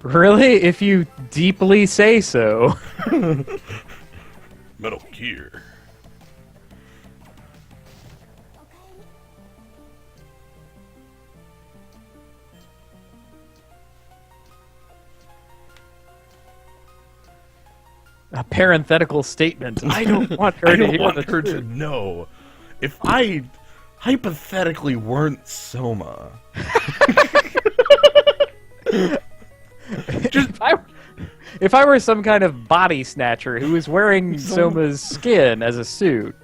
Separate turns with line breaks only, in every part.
Really? If you deeply say so.
Metal Gear.
A parenthetical statement. I don't want her
I
to
don't
hear
want
the
her to
truth.
know. If I hypothetically weren't Soma, just
If I were some kind of body snatcher who was wearing Soma's skin as a suit.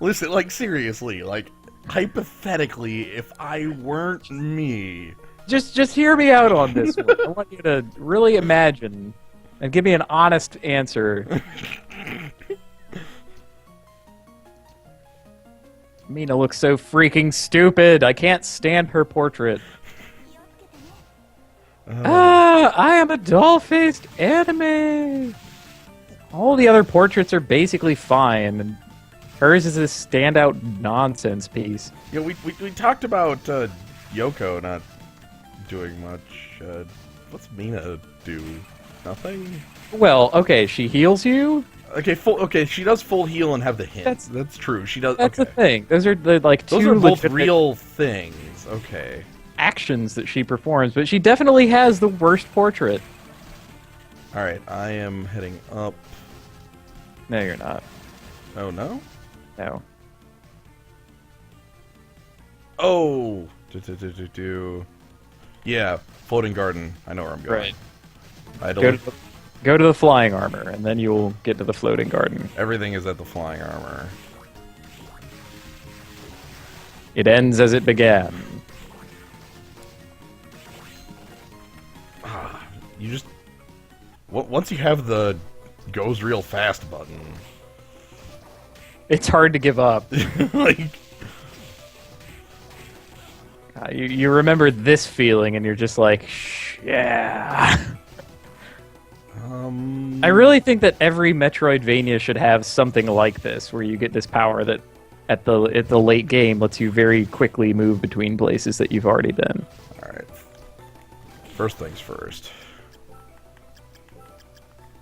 listen, like seriously, like hypothetically, if I weren't me,
Just hear me out on this one. I want you to really imagine and give me an honest answer. Mina looks so freaking stupid. I can't stand her portrait. I am a doll-faced anime. All the other portraits are basically fine, and hers is this standout nonsense piece.
yeah, we talked about Yoko not doing much. What's Mina do? Nothing.
Well, okay, she heals you.
Okay, okay, she does full heal and have the hint. That's true. She does.
That's
okay.
the thing. Those are the
Those
two
are both
legitimate
real things. Okay.
actions that she performs, but she definitely has the worst portrait.
All right, I am heading up.
No, you're not.
Oh no.
No.
Oh. Yeah, floating garden. I know where I'm going.
Right.
I had to
Go
look-
go to the flying armor, and then you'll get to the floating garden.
Everything is at the flying armor.
It ends as it began.
You just once you have the goes real fast button,
It's hard to give up.
like
You remember this feeling, and you're just like, Shh, yeah. I really think that every Metroidvania should have something like this, where you get this power that, at the late game, lets you very quickly move between places that you've already been.
all right. First things first.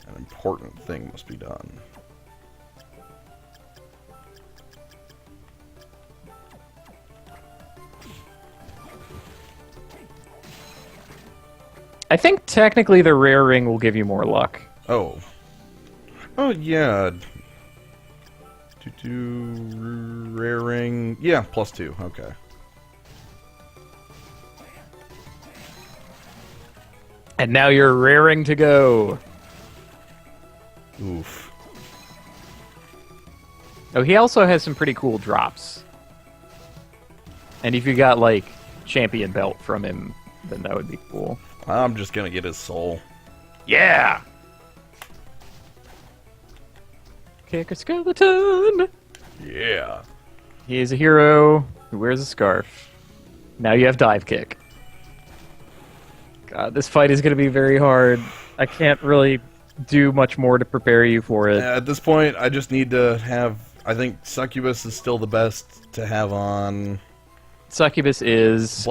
An important thing must be done.
I think technically the rare ring will give you more luck.
Oh. Oh yeah. Rare ring. Yeah, +2. Okay.
And now you're raring to go.
Oof.
Oh, he also has some pretty cool drops. And if you got, like, champion belt from him, then that would be cool.
I'm just gonna get his soul.
Yeah! Kick a skeleton!
Yeah.
He is a hero who wears a scarf. Now you have dive kick. God, this fight is going to be very hard. I can't really do much more to prepare you for it.
At this point, I just need to have. I think Succubus is still the best to have on.
Succubus is...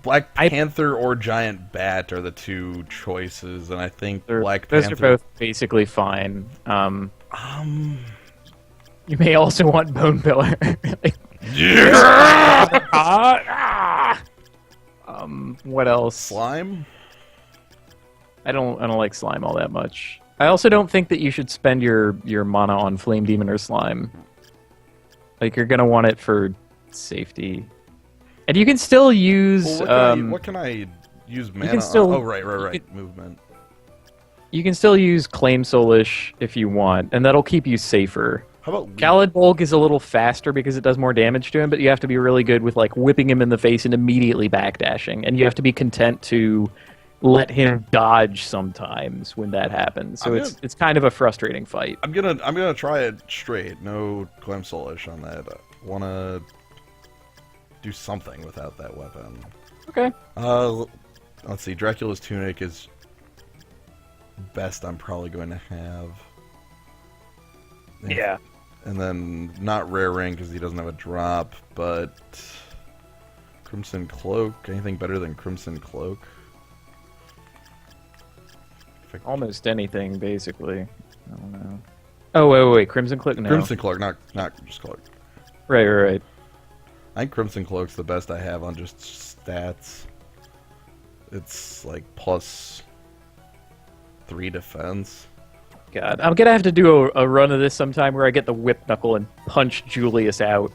Black Panther or Giant Bat are the two choices, and I think Black
those
Panther.
are both basically fine. You may also want Bone Pillar.
Yeah!
What else?
Slime?
I don't like slime all that much. I also don't think that you should spend your mana on Flame Demon or Slime. Like, you're gonna want it for safety. And you can still use...
Well, what can I use mana
can still-
on? Oh, right. Movement.
You can still use Claim Soulish if you want, and that'll keep you safer.
How about
Khaled Bulk is a little faster because it does more damage to him, but you have to be really good with, like, whipping him in the face and immediately backdashing. And you have to be content to let him dodge sometimes when that happens. So it's kind of a frustrating fight.
I'm gonna try it straight. No Clem Soulish on that. I wanna do something without that weapon.
Okay.
Let's see. Dracula's tunic is best I'm probably going to have.
Yeah.
And then not rare ring because he doesn't have a drop, but Crimson Cloak. Anything better than Crimson Cloak?
Almost anything, basically. I don't know. Oh, wait. Crimson Cloak? No.
Crimson Cloak, not just Cloak.
Right.
I think Crimson Cloak's the best I have on just stats. It's like plus 3 defense.
God, I'm gonna have to do a run of this sometime where I get the whip knuckle and punch Julius out.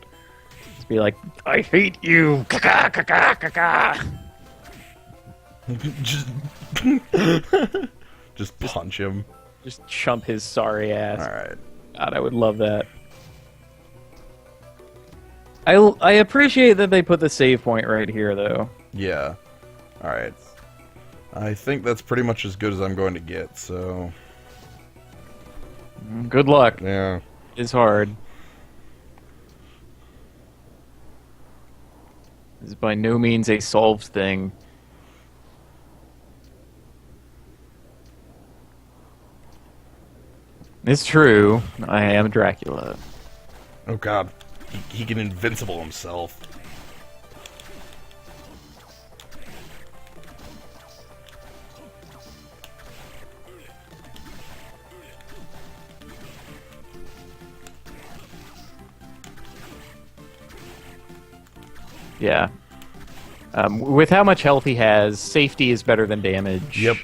Just be like, I hate you! Kaka, kaka, kaka.
just punch him.
Just chump his sorry ass.
Alright.
God, I would love that. I appreciate that they put the save point right here, though.
Yeah. Alright. I think that's pretty much as good as I'm going to get, so...
Good luck.
Yeah.
It's hard. This is by no means a solved thing. It's true. I am Dracula.
Oh god. He can invincible himself.
Yeah. With how much health he has, safety is better than damage.
Yep.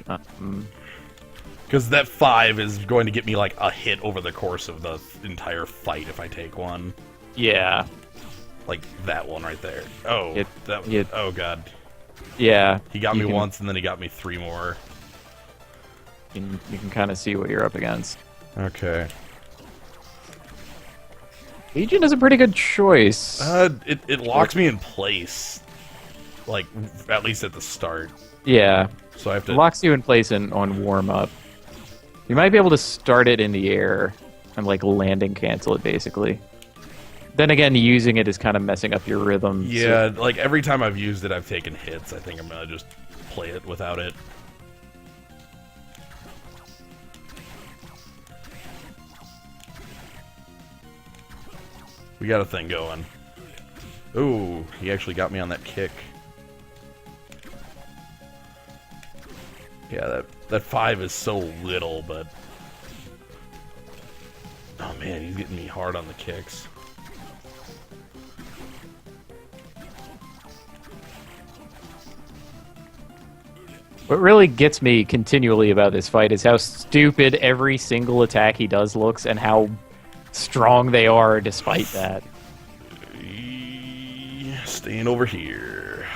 Because that 5 is going to get me like a hit over the course of the entire fight if I take one.
Yeah.
Like that one right there. Oh, oh god.
Yeah.
He got me once and then he got me 3 more.
You can kind of see what you're up against.
Okay.
Legion is a pretty good choice.
It locks me in place. Like, at least at the start.
Yeah.
So I have to...
It locks you in place on warm-up. You might be able to start it in the air and, like, landing cancel it, basically. Then again, using it is kind of messing up your rhythm.
Yeah, so... like, every time I've used it, I've taken hits. I think I'm gonna just play it without it. We got a thing going. Ooh, he actually got me on that kick. Yeah, that 5 is so little, but... Oh man, he's getting me hard on the kicks.
What really gets me continually about this fight is how stupid every single attack he does looks and how strong they are despite that.
Staying over here.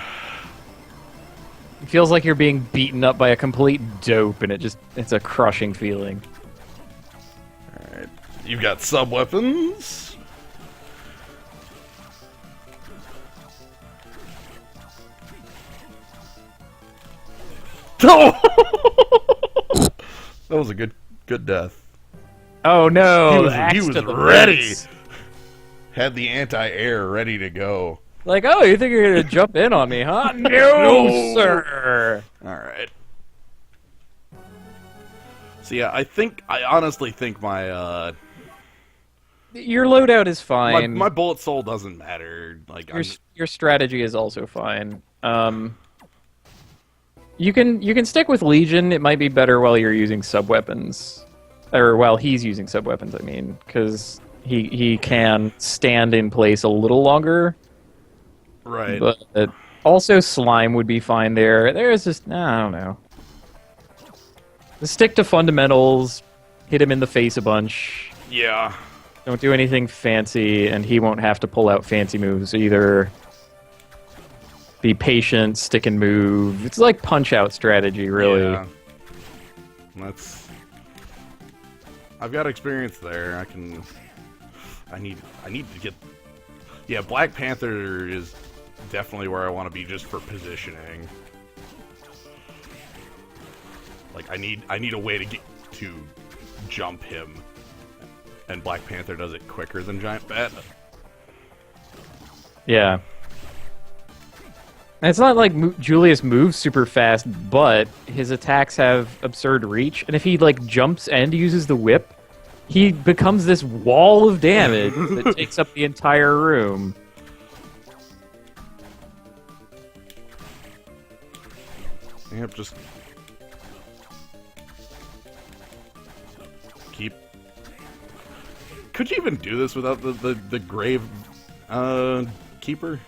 It feels like you're being beaten up by a complete dope, and it's a crushing feeling.
Alright. You've got sub-weapons. Oh! That was a good death.
Oh no!
He was ready. Had the anti-air ready to go.
Like, oh, you think you're gonna jump in on me, huh? No, sir.
All right. So yeah, I honestly think my
your loadout is fine.
My bullet soul doesn't matter. Like
your strategy is also fine. You can stick with Legion. It might be better while you're using sub weapons, or while he's using sub weapons. I mean, because he can stand in place a little longer.
Right.
But also Slime would be fine there. There's just I don't know. Just stick to fundamentals. Hit him in the face a bunch.
Yeah.
Don't do anything fancy, and he won't have to pull out fancy moves either. Be patient, stick and move. It's like Punch-Out strategy, really.
Yeah. I've got experience there. I need to get... Yeah, Black Panther is definitely where I want to be just for positioning. Like, I need a way to jump him. And Black Panther does it quicker than Giant Bat.
Yeah. And it's not like Julius moves super fast, but his attacks have absurd reach, and if he like jumps and uses the whip, he becomes this wall of damage that takes up the entire room.
Yep, just keep. Could you even do this without the grave keeper?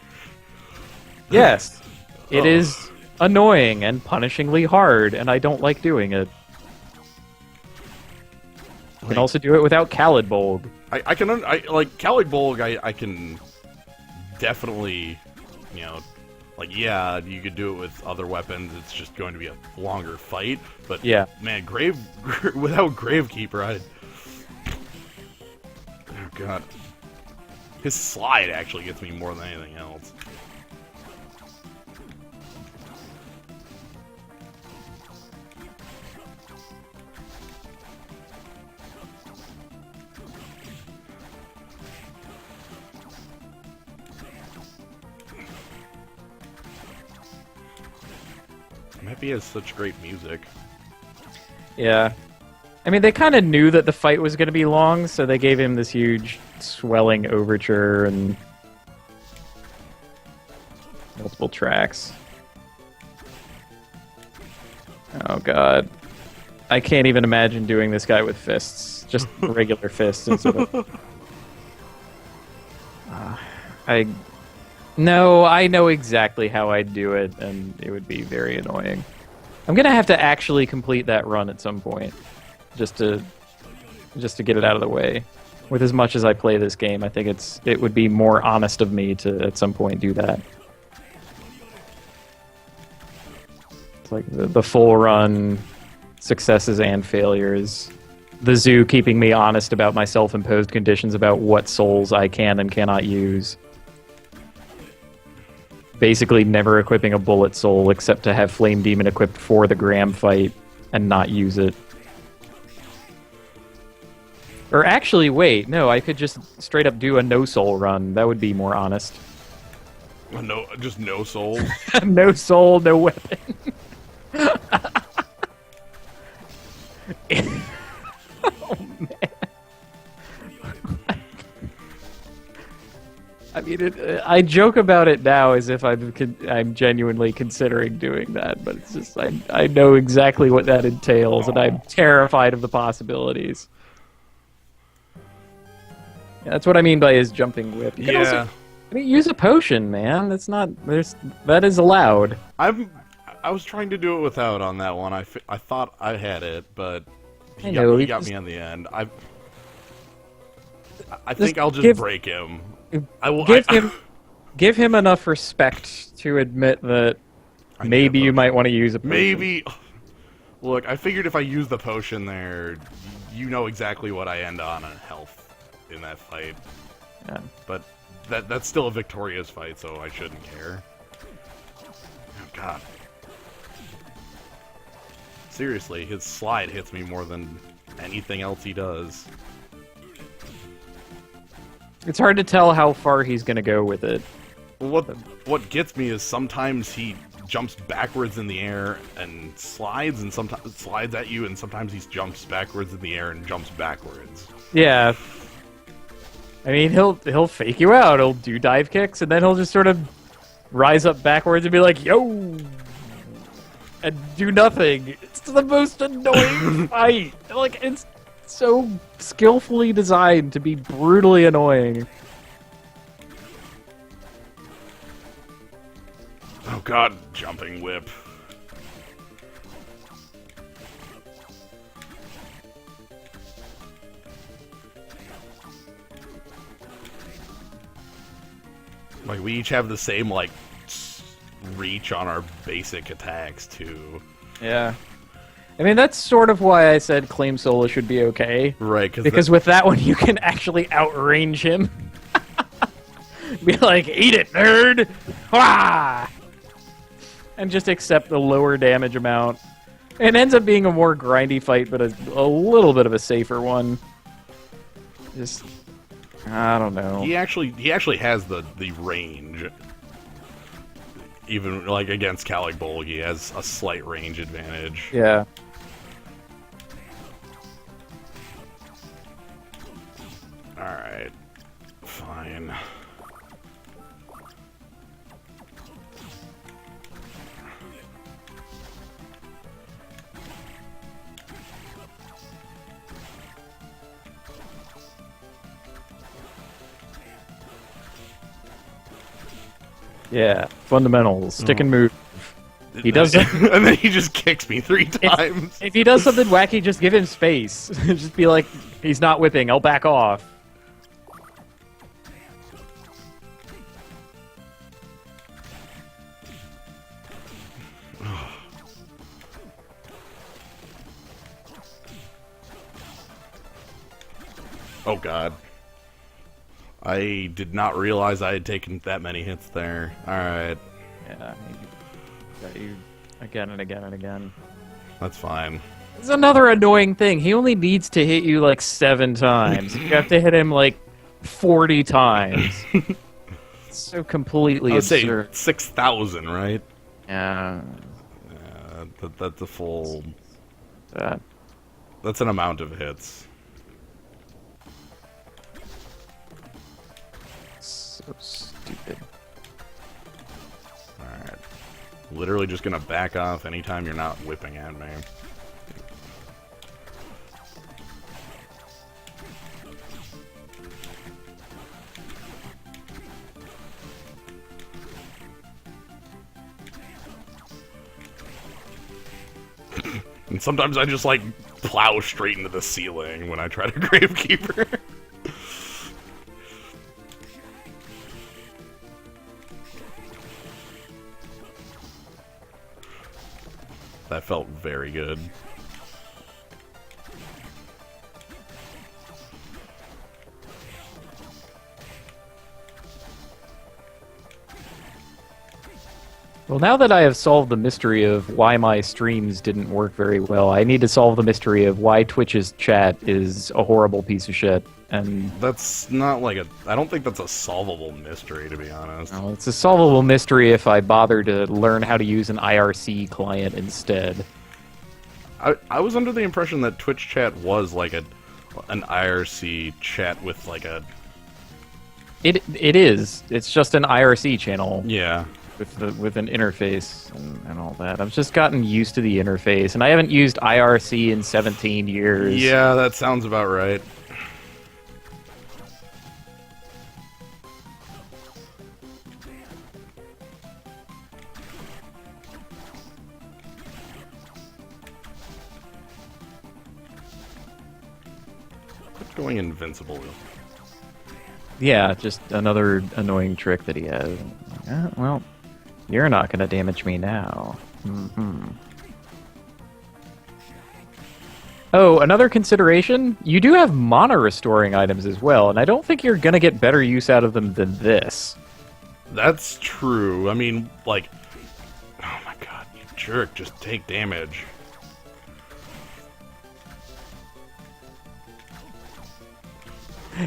Yes. It
Oh.
is annoying and punishingly hard, and I don't like doing it. You can also do it without Khalidbolg.
I can like Khalidbolg. I can definitely, you know, like yeah, you could do it with other weapons. It's just going to be a longer fight. But
Yeah.
man, without Gravekeeper, oh god, his slide actually gets me more than anything else. Maybe has such great music.
Yeah. I mean, they kind of knew that the fight was going to be long, so they gave him this huge swelling overture and multiple tracks. Oh, God. I can't even imagine doing this guy with fists. Just regular fists instead of... No, I know exactly how I'd do it, and it would be very annoying. I'm gonna have to actually complete that run at some point, just to get it out of the way. With as much as I play this game, I think it would be more honest of me to at some point do that. It's like the full run, successes and failures. The zoo keeping me honest about my self-imposed conditions about what souls I can and cannot use. Basically never equipping a bullet soul except to have Flame Demon equipped for the Graham fight and not use it. Or actually, wait, no, I could just straight up do a no soul run. That would be more honest.
No, just no soul.
No soul, no weapon. Oh man. I mean, I joke about it now as if I'm genuinely considering doing that, but it's just I know exactly what that entails, and I'm terrified of the possibilities. Yeah, that's what I mean by his jumping whip. You can also, I mean, use a potion, man. That's not that is allowed.
I was trying to do it without on that one. I thought I had it, but he got me on the end. I think I'll just break him. I will
give him enough respect to admit that maybe you might want to use a potion.
Maybe. Look, I figured if I use the potion there, you know exactly what I end on health in that fight.
Yeah.
But that's still a victorious fight, so I shouldn't care. Oh god. Seriously, his slide hits me more than anything else he does.
It's hard to tell how far he's going to go with it.
What gets me is sometimes he jumps backwards in the air and slides, and sometimes slides at you, and sometimes he jumps backwards in the air and jumps backwards.
Yeah. I mean, he'll fake you out. He'll do dive kicks, and then he'll just sort of rise up backwards and be like, "Yo!" and do nothing. It's the most annoying fight. Like, it's so skillfully designed to be brutally annoying.
Oh god, jumping whip. Like, we each have the same, like, reach on our basic attacks, too.
Yeah. I mean, that's sort of why I said Claim Sola should be okay.
Right,
because with that one, you can actually outrange him. Be like, eat it, nerd! Wah! And just accept the lower damage amount. It ends up being a more grindy fight, but a little bit of a safer one. Just, I don't know.
He actually has the range. Even, like, against Khalidbolg, he has a slight range advantage.
Yeah.
Alright. Fine.
Yeah, fundamentals, stick and move. He does
and then he just kicks me 3 times.
If he does something wacky, just give him space. Just be like, he's not whipping, I'll back off.
Oh god. I did not realize I had taken that many hits there. Alright.
Yeah, got you again and again and again.
That's fine.
It's another annoying thing. He only needs to hit you like 7 times. You have to hit him like 40 times. It's so completely absurd.
Say 6,000, right?
Yeah.
Yeah, that's a full...
That.
That's an amount of hits.
So stupid.
Alright. Literally just gonna back off anytime you're not whipping at me. And sometimes I just, like, plow straight into the ceiling when I try to Gravekeeper. That felt very good.
Well, now that I have solved the mystery of why my streams didn't work very well, I need to solve the mystery of why Twitch's chat is a horrible piece of shit. And
that's not like I don't think that's a solvable mystery, to be honest.
Well, it's a solvable mystery if I bother to learn how to use an IRC client instead.
I was under the impression that Twitch chat was like an IRC chat with like a...
It is. It's just an IRC channel.
Yeah.
With an interface and all that. I've just gotten used to the interface, and I haven't used IRC in 17 years.
Yeah, that sounds about right. What's going invincible?
Yeah, just another annoying trick that he has. Well, you're not going to damage me now. Oh, another consideration? You do have mana restoring items as well, and I don't think you're going to get better use out of them than this.
That's true. I mean, like... Oh my god, you jerk, just take damage.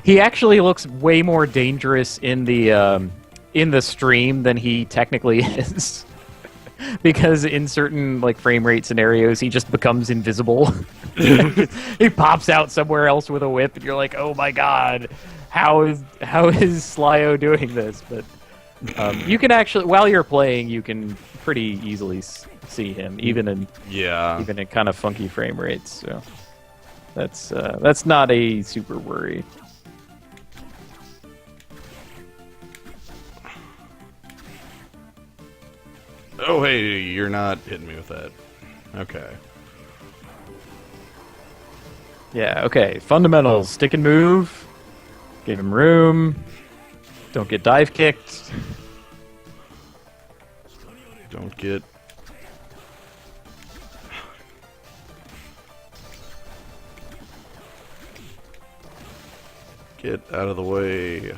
He actually looks way more dangerous in the stream than he technically is. Because in certain like frame rate scenarios, he just becomes invisible. He pops out somewhere else with a whip, and you're like, "Oh my god, how is Slyo doing this?" But you can actually, while you're playing, you can pretty easily see him, even in kind of funky frame rates. So that's not a super worry.
Oh, hey, you're not hitting me with that. Okay.
Yeah, okay. Fundamentals. Stick and move. Give him room. Don't get dive kicked.
Don't get... Get out of the way.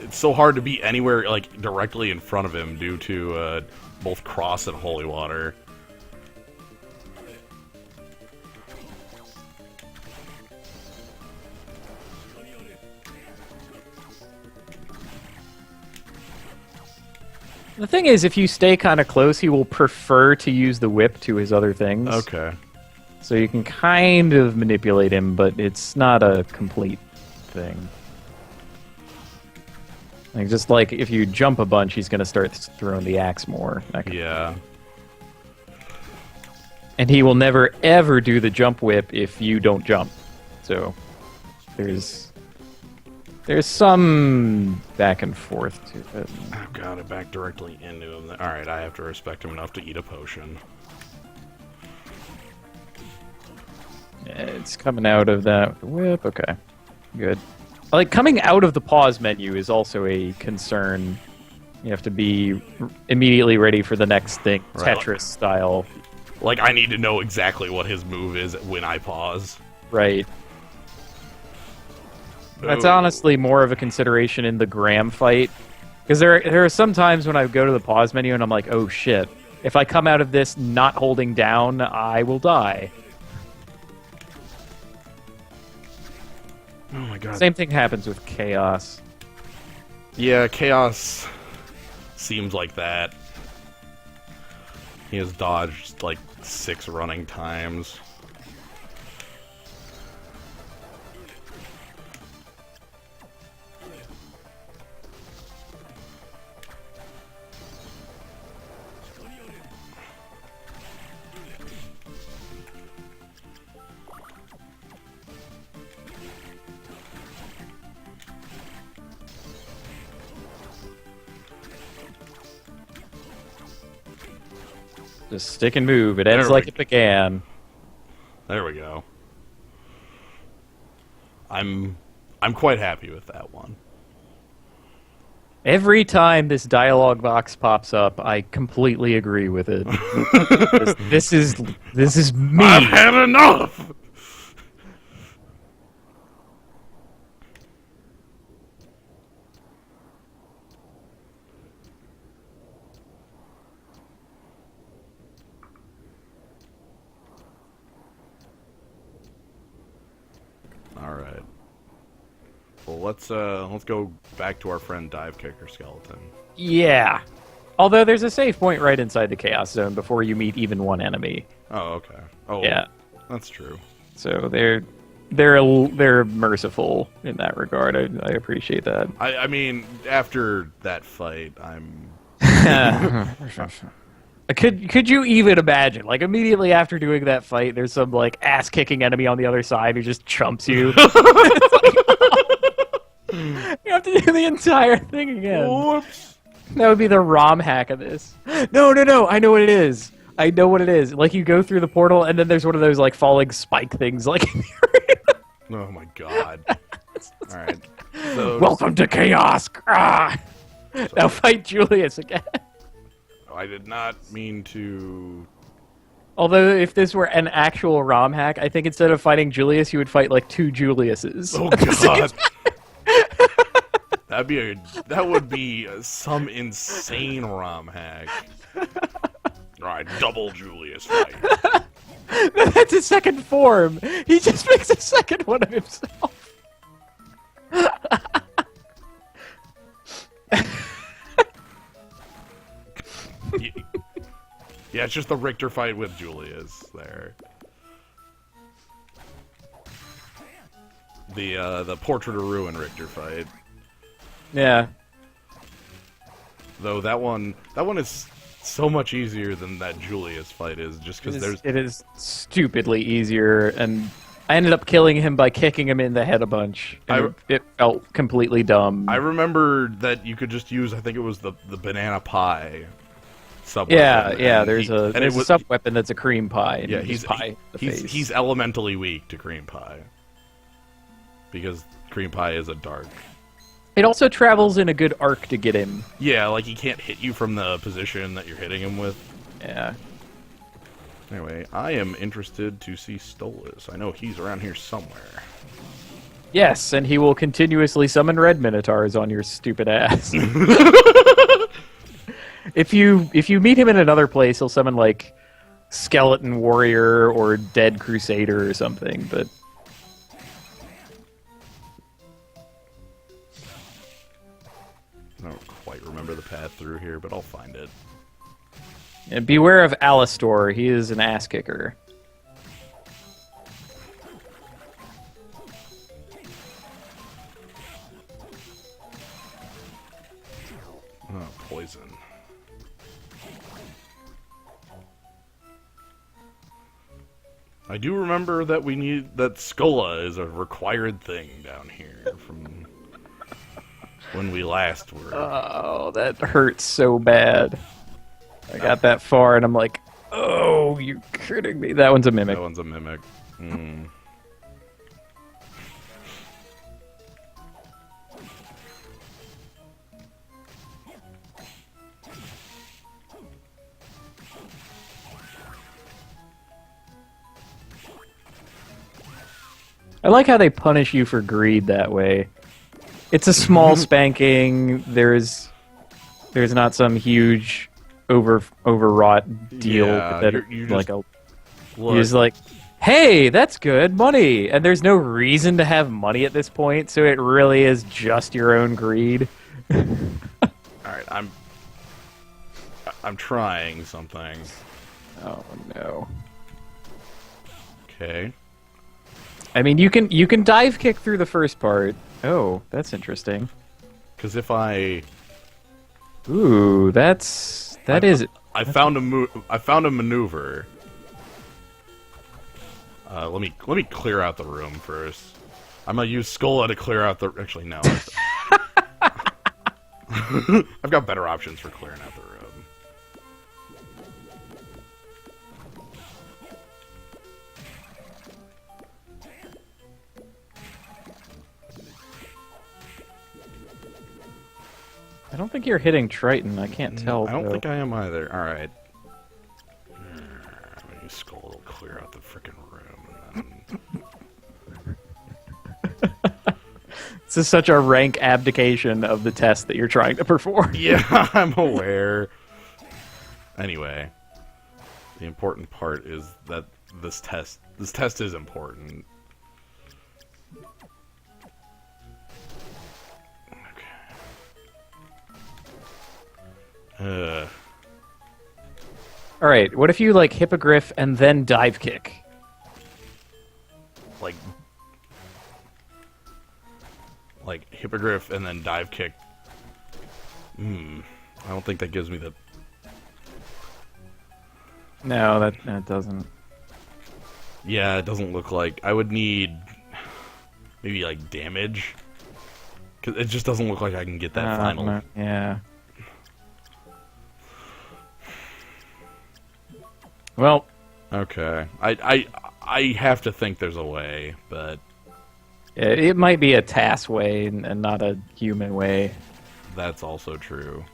It's so hard to be anywhere, like, directly in front of him due to, both Cross and Holy Water.
The thing is, if you stay kind of close, he will prefer to use the whip to his other things.
Okay.
So you can kind of manipulate him, but it's not a complete thing. Like, just like if you jump a bunch, he's going to start throwing the axe more.
Yeah.
And he will never, ever do the jump whip if you don't jump. So, there's... There's some back and forth to it.
Oh god, I backed directly into him. Alright, I have to respect him enough to eat a potion.
Yeah, it's coming out of that whip. Okay, good. Like, coming out of the pause menu is also a concern. You have to be immediately ready for the next thing,
Right.
Tetris style.
Like, I need to know exactly what his move is when I pause.
Right. That's
Ooh.
honestly more of a consideration in the Graham fight. Because there are some times when I go to the pause menu and I'm like, oh shit. If I come out of this not holding down, I will die.
Oh my god.
Same thing happens with Chaos.
Yeah, Chaos seems like that. He has dodged like 6 running times.
Just stick and move. It ends
There
like
we
it began.
There we go. I'm quite happy with that one.
Every time this dialogue box pops up, I completely agree with it. this is me.
I've had enough. All right. Well, let's go back to our friend Dive Kicker Skeleton.
Yeah. Although there's a save point right inside the Chaos Zone before you meet even one enemy.
Oh, okay. Oh,
Yeah.
That's true.
So they're merciful in that regard. I appreciate that.
I mean, after that fight, I'm...
Could you even imagine? Like, immediately after doing that fight, there's some like ass kicking enemy on the other side who just chumps you. You have to do the entire thing again.
Whoops.
That would be the ROM hack of this. No. I know what it is. Like, you go through the portal, and then there's one of those like falling spike things. Like,
Oh my god. All right. So,
welcome to chaos. Ah! Now fight Julius again.
I did not mean to...
Although, if this were an actual ROM hack, I think instead of fighting Julius, you would fight like 2 Juliuses.
Oh god. That would be some insane ROM hack. Alright, double Julius fight.
That's his second form. He just makes a second one of himself.
Yeah, it's just the Richter fight with Julius there. The Portrait of Ruin Richter fight.
Yeah.
Though that one is so much easier than that Julius fight is, just because
It is stupidly easier, and I ended up killing him by kicking him in the head a bunch. And it felt completely dumb.
I remember that you could just use, I think it was the banana pie sub.
Yeah. There's a sub weapon that's a cream pie. And
Yeah,
he's
he's elementally weak to cream pie because cream pie is a dark.
It also travels in a good arc to get him.
Yeah, like he can't hit you from the position that you're hitting him with.
Yeah.
Anyway, I am interested to see Stolas. I know he's around here somewhere.
Yes, and he will continuously summon red minotaurs on your stupid ass. If you meet him in another place, he'll summon like Skeleton Warrior or Dead Crusader or something, but
I don't quite remember the path through here, but I'll find it.
and beware of Alistor, he is an ass kicker.
Oh, poison. I do remember that that Skola is a required thing down here from when we last were.
Oh, that hurts so bad. I got that far, and I'm like, oh, you're kidding me. That one's a mimic.
That one's a mimic. Mm.
I like how they punish you for greed that way. It's a small spanking. There's not some huge overwrought deal
Yeah,
that
you're
like
just,
you're just like, hey, that's good money, and there's no reason to have money at this point, so it really is just your own greed.
all right, I'm trying something.
Oh no.
Okay.
I mean, you can dive kick through the first part. Oh, that's interesting.
Because if I
Ooh, that is.
I found a maneuver. Let me clear out the room first. I'm gonna use Skola to clear out the. Actually, no. I've got better options for clearing out the room.
I don't think you're hitting Triton. I can't tell.
I don't
though.
think I am either. All right. I'm gonna use Skola to clear out the frickin' room.
This is such a rank abdication of the test that you're trying to perform.
Yeah, I'm aware. Anyway, the important part is that this test is important. Okay.
All right. What if you like hippogriff and then dive kick?
Like hippogriff and then dive kick. I don't think that gives me the.
No, that doesn't.
Yeah, it doesn't look like. I would need maybe like damage, because it just doesn't look like I can get that final.
No, yeah. Well.
Okay, I have to think there's a way, but
It might be a TAS way and not a human way.
that's also true.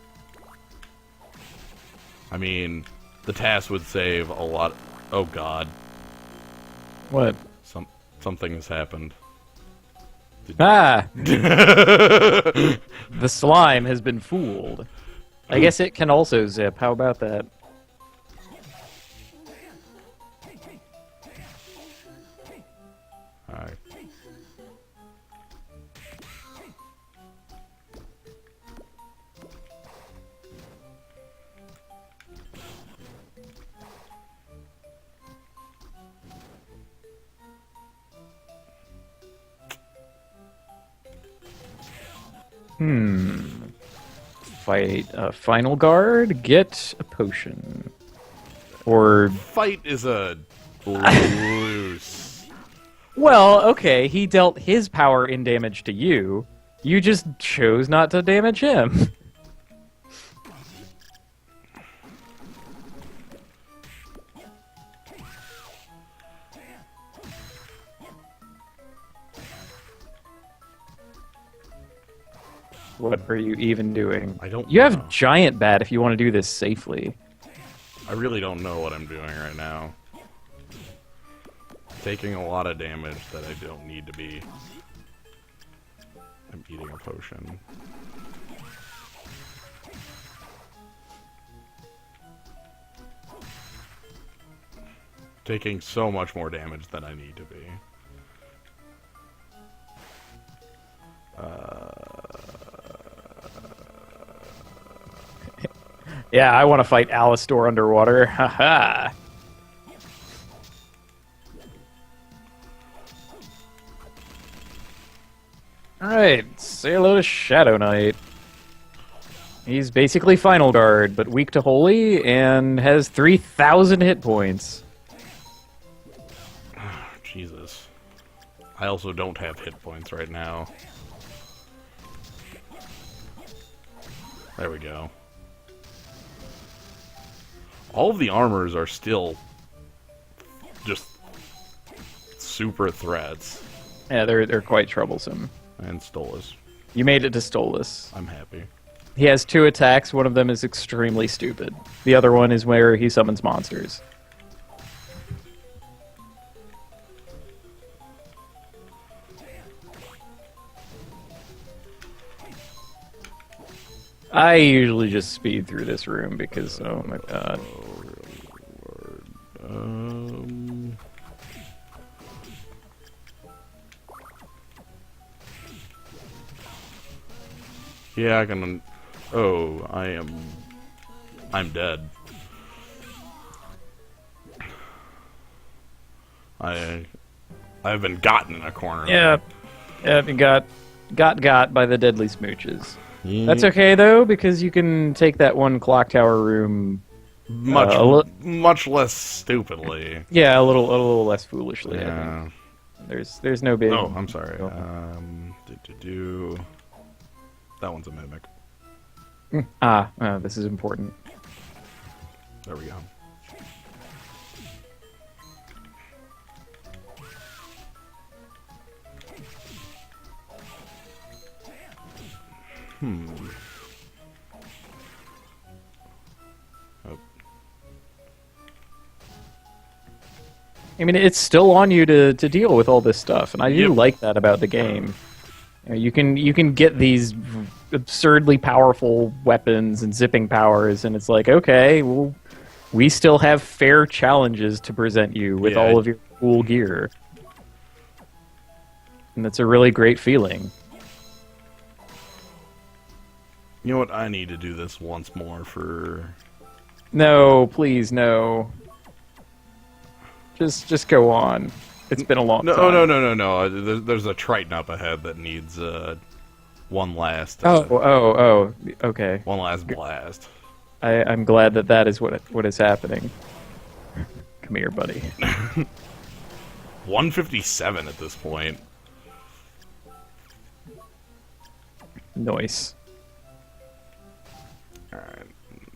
I mean, the TAS would save a lot. Oh God,
What?
something has happened.
Ah! The slime has been fooled. I guess it can also zip. How about that?
Alright.
Fight final guard, get a potion. Or
Fight is a loose.
well, okay, he dealt his power in damage to you. You just chose not to damage him. What are you even doing?
I don't
You
know.
have giant bat if you want to do this safely.
I really don't know what I'm doing right now. Taking a lot of damage that I don't need to be. I'm eating a potion. Taking so much more damage than I need to be.
Yeah, I want to fight Alistor underwater. Haha. Alright, say hello to Shadow Knight. He's basically Final Guard, but weak to Holy, and has 3,000 hit points.
Jesus. I also don't have hit points right now. There we go. All of the armors are still just super threats.
Yeah, they're quite troublesome.
And Stolas.
You made it to Stolas.
I'm happy.
He has 2 attacks. One of them is extremely stupid. The other one is where he summons monsters. I usually just speed through this room because, oh my god.
Yeah, I can... Oh, I'm dead. I've been gotten in a corner.
Yeah, you got by the deadly smooches.
Yeah.
That's okay though, because you can take that one clock tower room
much less stupidly.
Yeah, a little less foolishly.
Yeah.
I think. There's no big.
Oh, I'm sorry. That one's a mimic.
This is important.
There we go. Oh.
I mean, it's still on you to deal with all this stuff, and I do like that about the game. You can get these absurdly powerful weapons and zipping powers, and it's like, okay, well, we still have fair challenges to present you with all of your cool gear. And that's a really great feeling.
You know what? I need to do this once more for...
No, please, no. Just go on. It's been a long time.
No. There's a Triton up ahead that needs one last...
okay.
One last blast.
I'm glad that is what is happening. Come here, buddy.
157 at this point.
Nice.
Alright.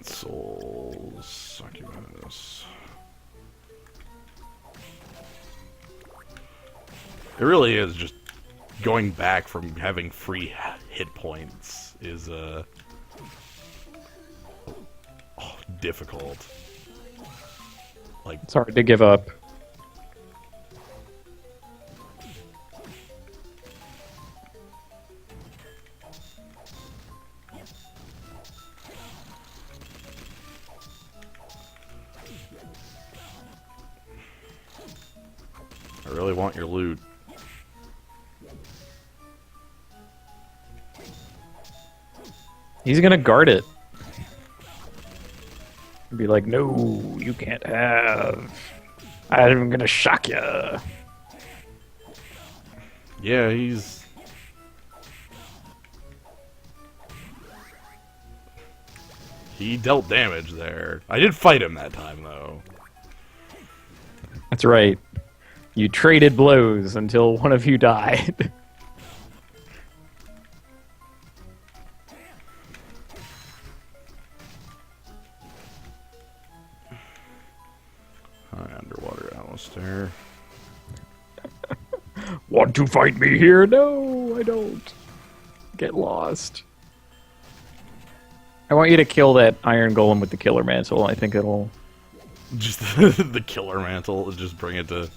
Souls... Succubus... It really is just going back from having free hit points is difficult. Like,
it's hard to give up.
I really want your loot.
He's gonna guard it. Be like, no, you can't have. I'm gonna shock ya.
Yeah, he's... He dealt damage there. I did fight him that time, though.
That's right. You traded blows until one of you died.
Hi, underwater Alistair.
Want to fight me here? No, I don't. Get lost. I want you to kill that iron golem with the killer mantle. I think it'll...
Just the killer mantle, just bring it to...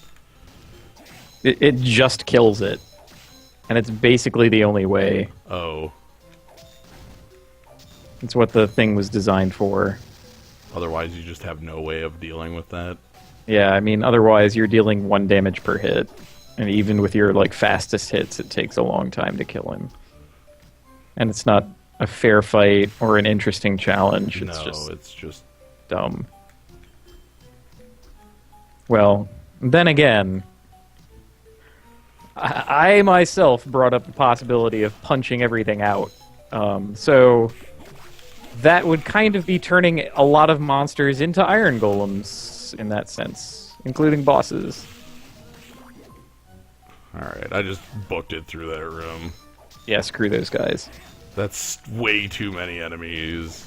It just kills it. And it's basically the only way.
Oh.
It's what the thing was designed for.
Otherwise, you just have no way of dealing with that.
Yeah, I mean, otherwise you're dealing 1 damage per hit. And even with your, like, fastest hits, it takes a long time to kill him. And it's not a fair fight or an interesting challenge.
It's just
dumb. Well, then again, I myself brought up the possibility of punching everything out. So that would kind of be turning a lot of monsters into iron golems in that sense, including bosses.
Alright, I just booked it through that room.
Yeah, screw those guys.
That's way too many enemies.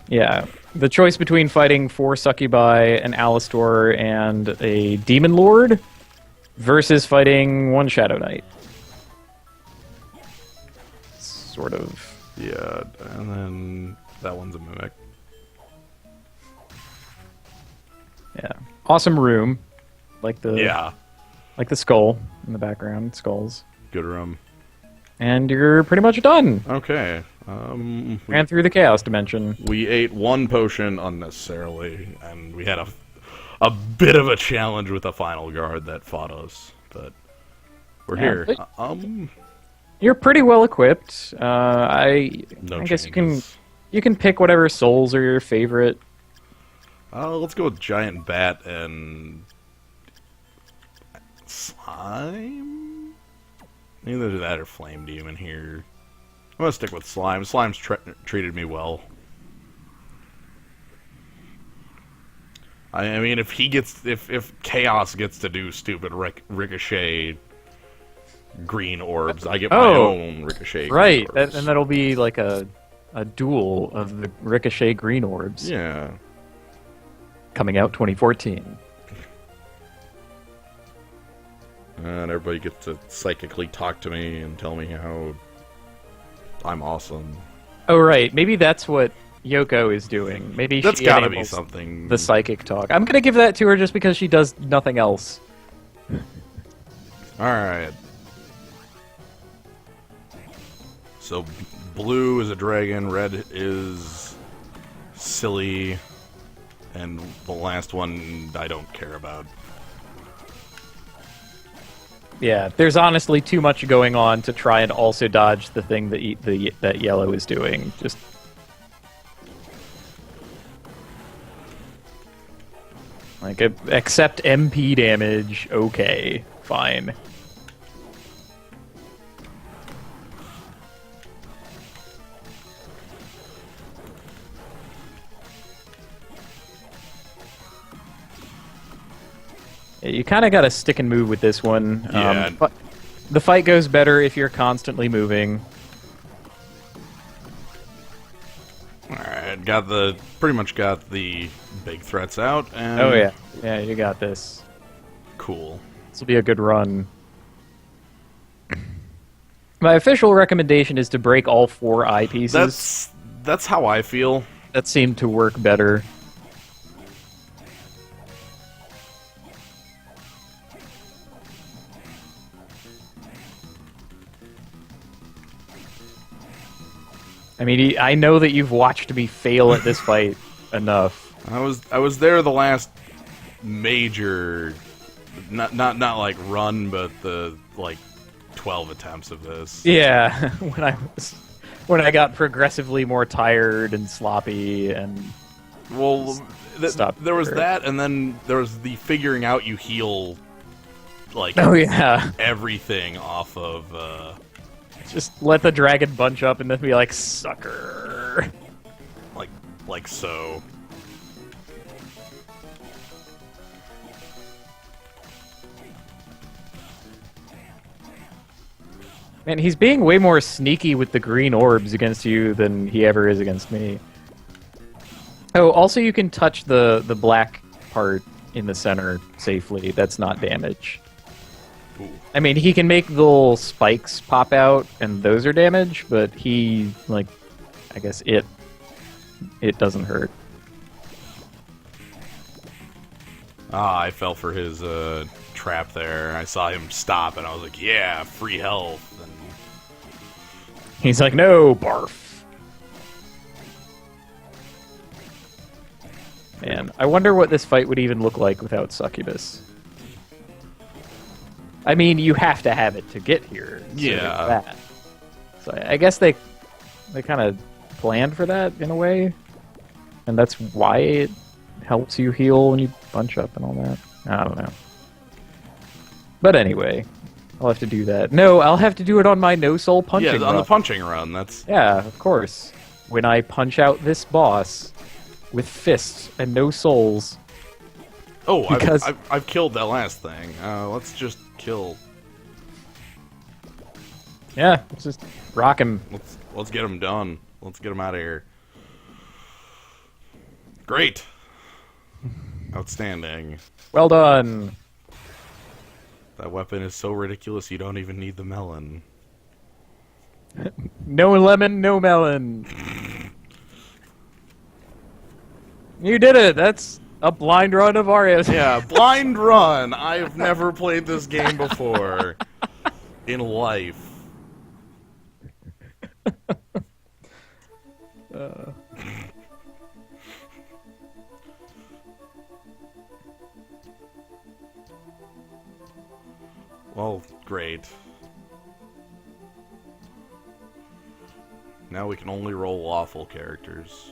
Yeah. The choice between fighting 4 Succubi, an Alistor, and a Demon Lord versus fighting 1 Shadow Knight. Sort of.
Yeah, and then that one's a Mimic.
Yeah. Awesome room. Like the
Yeah.
Like the skull in the background. Skulls.
Good room.
And you're pretty much done.
Okay.
Ran through the Chaos Dimension.
We ate 1 potion unnecessarily, and we had a bit of a challenge with the final guard that fought us, but we're here.
You're pretty well equipped.
No
I guess
changes.
you can pick whatever souls are your favorite.
Let's go with Giant Bat and Slime? Either that or Flame Demon here. I'm gonna stick with Slime. Slime's treated me well. I mean, if Chaos gets to do stupid Ricochet green orbs, I get my own Ricochet green orbs.
And that'll be like a duel of the Ricochet green orbs.
Yeah.
Coming out 2014.
And everybody gets to psychically talk to me and tell me how I'm awesome.
Oh, right. Maybe that's what Yoko is doing. Maybe
that's
she
gotta be
enables
something.
The psychic talk. I'm gonna give that to her just because she does nothing else.
Alright. So, blue is a dragon, red is silly, and the last one I don't care about.
Yeah, there's honestly too much going on to try and also dodge the thing that that yellow is doing. Just like accept MP damage. Okay, fine. You kind of got to stick and move with this one.
Yeah.
But the fight goes better if you're constantly moving.
Alright, pretty much got the big threats out, and...
Oh yeah. Yeah, you got this.
Cool.
This will be a good run. My official recommendation is to break all 4 eyepieces.
That's how I feel.
That seemed to work better. I mean, I know that you've watched me fail at this fight enough.
I was there the last major, not like run, but the like 12 attempts of this.
Yeah, when I got progressively more tired and sloppy and
there was that, and then there was the figuring out you heal like everything off of.
Just let the dragon bunch up and then be like, sucker.
Like so.
Man, he's being way more sneaky with the green orbs against you than he ever is against me. Oh, also you can touch the black part in the center safely. That's not damage.
Ooh.
I mean, he can make the little spikes pop out, and those are damage, but he, like, I guess it doesn't hurt.
I fell for his trap there. I saw him stop, and I was like, yeah, free health. And...
He's like, no, barf. Man, I wonder what this fight would even look like without Succubus. I mean, you have to have it to get here. So
yeah.
So I guess they kind of planned for that in a way, and that's why it helps you heal when you bunch up and all that. I don't know. But anyway, I'll have to do that. No, I'll have to do it on my no-soul punching run.
Yeah, on the punching run, that's...
Yeah, of course. When I punch out this boss with fists and no souls.
Oh,
because...
I've killed that last thing. Let's just kill
Yeah, let's just rock him.
Let's get him done. Let's get him out of here. Great. Outstanding.
Well done.
That weapon is so ridiculous you don't even need the melon.
No lemon, no melon. You did it. That's a blind run of Aria's.
Yeah, blind run. I've never played this game before in life. Well, great. Now we can only roll lawful characters.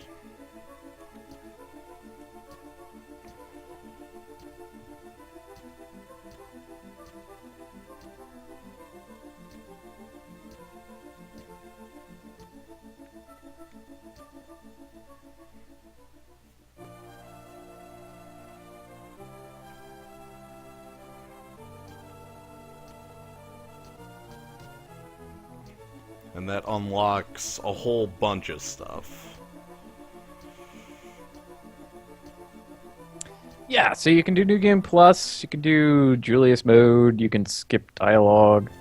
And that unlocks a whole bunch of stuff.
Yeah, so you can do New Game Plus, you can do Julius mode, you can skip dialogue.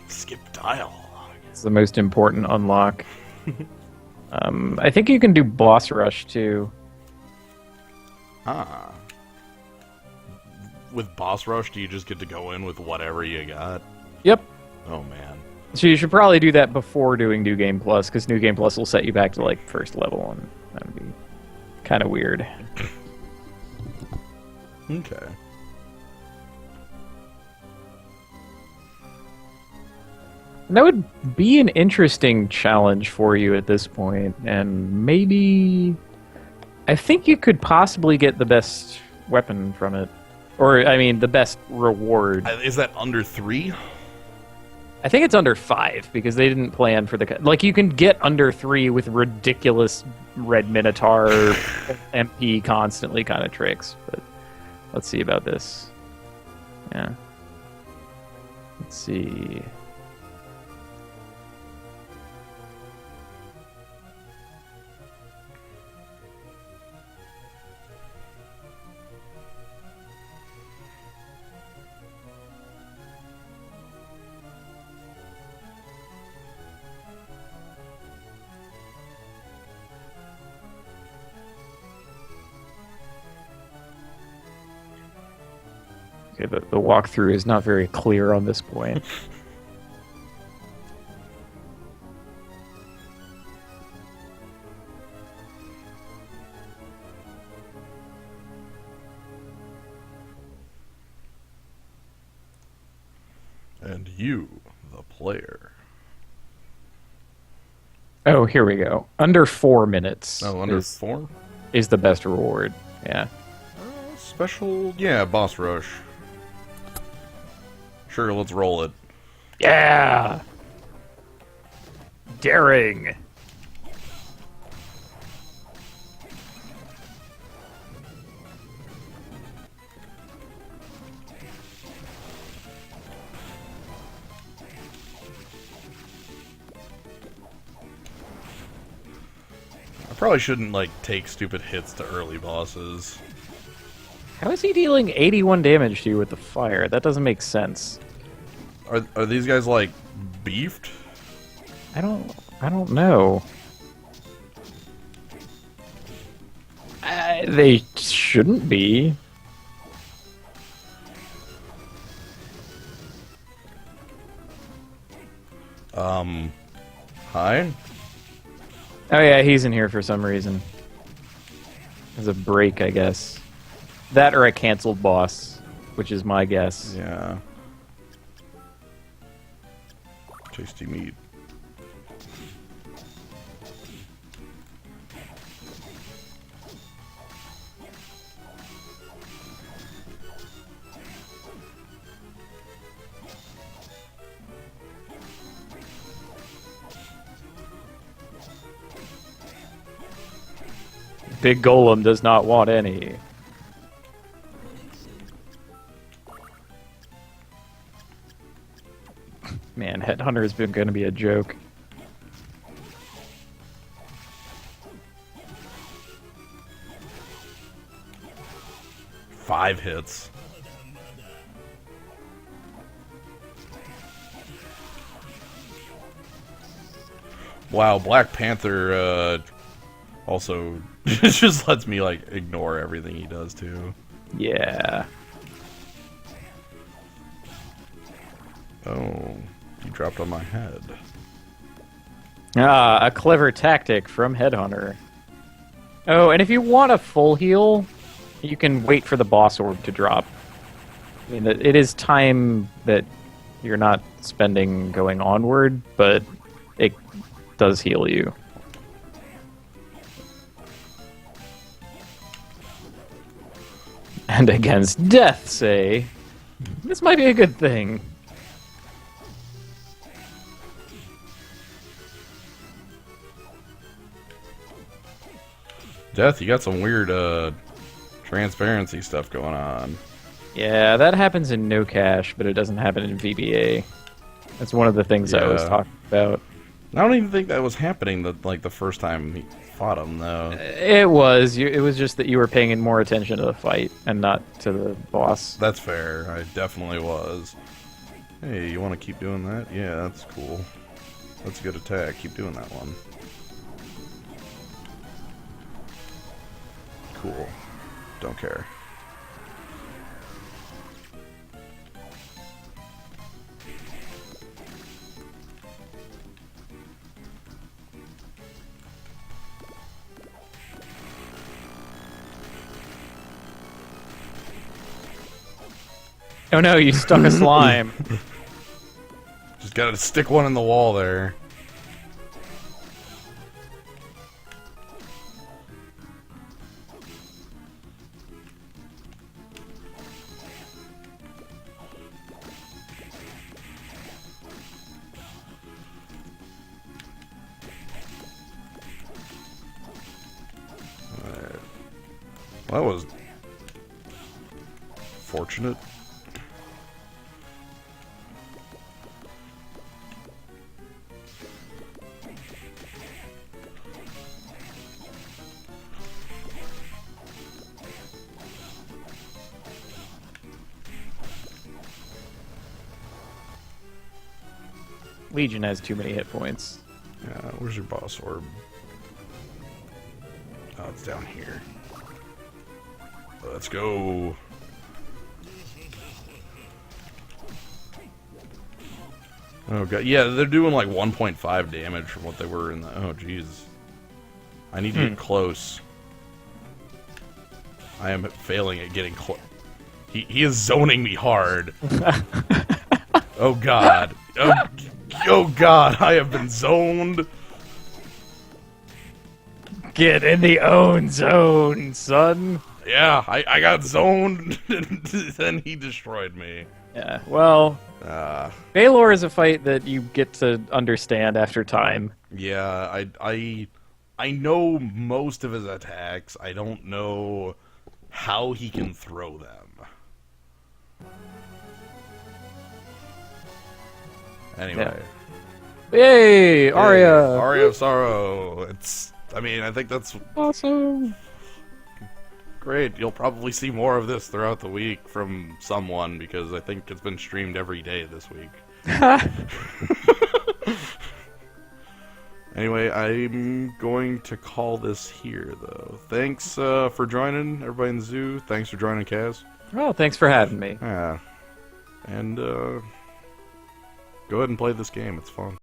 Skip dialogue.
It's the most important unlock. I think you can do boss rush too.
Ah. With boss rush, do you just get to go in with whatever you got?
Yep.
Oh man.
So you should probably do that before doing New Game Plus, because New Game Plus will set you back to like first level, and that would be kind of weird.
Okay.
And that would be an interesting challenge for you at this point, and maybe I think you could possibly get the best weapon from it, or I mean the best reward.
Is that under 3?
I think it's under 5 because they didn't plan for the like. You can get under 3 with ridiculous red minotaur MP constantly kind of tricks, but let's see about this. Yeah. Let's see. Okay, the walkthrough is not very clear on this point.
And you, the player.
Oh, here we go. Under 4 minutes.
Oh, under 4?
Is the best reward. Yeah.
Special, yeah, boss rush. Sure, let's roll it.
Yeah! Daring!
I probably shouldn't, like, take stupid hits to early bosses.
How is he dealing 81 damage to you with the fire? That doesn't make sense.
Are these guys, like, beefed?
I don't know. They shouldn't be.
Hi?
Oh yeah, he's in here for some reason. As a break, I guess. That or a canceled boss, which is my guess.
Yeah. Tasty meat.
Big Golem does not want any. Man, Man, Headhunter has been going to be a joke.
Five hits. Wow, Black Panther also just lets me like ignore everything he does too.
Yeah.
Oh, he dropped on my head.
Ah, a clever tactic from Headhunter. Oh, and if you want a full heal, you can wait for the boss orb to drop. I mean, it is time that you're not spending going onward, but it does heal you. And against death, say, this might be a good thing.
Death, you got some weird transparency stuff going on.
Yeah, that happens in no cache, but it doesn't happen in VBA. That's one of the things I was talking about.
I don't even think that was happening the first time he fought him, though.
It was. It was just that you were paying more attention to the fight and not to the boss.
That's fair. I definitely was. Hey, you want to keep doing that? Yeah, that's cool. That's a good attack. Keep doing that one. Cool. Don't care.
Oh no, you stuck a slime.
Just gotta stick one in the wall there. Well, that was fortunate.
Legion has too many hit points.
Yeah, where's your boss orb? Oh, it's down here. Let's go. Oh god, yeah, they're doing like 1.5 damage from what they were in the. Oh jeez, I need to get close. I am failing at getting close. He is zoning me hard. Oh god. Oh god, I have been zoned.
Get in the own zone, son.
Yeah, I got zoned, and then he destroyed me.
Yeah, well, Baylor is a fight that you get to understand after time.
Yeah, I know most of his attacks. I don't know how he can throw them. Anyway.
Yeah. Yay, Aria!
Aria of Sorrow. I mean, I think that's
Awesome.
great. You'll probably see more of this throughout the week from someone, because I think it's been streamed every day this week. Anyway, I'm going to call this here, though. Thanks for joining, everybody in the zoo. Thanks for joining, Kaz.
Oh, thanks for having me.
Yeah. And go ahead and play this game. It's fun.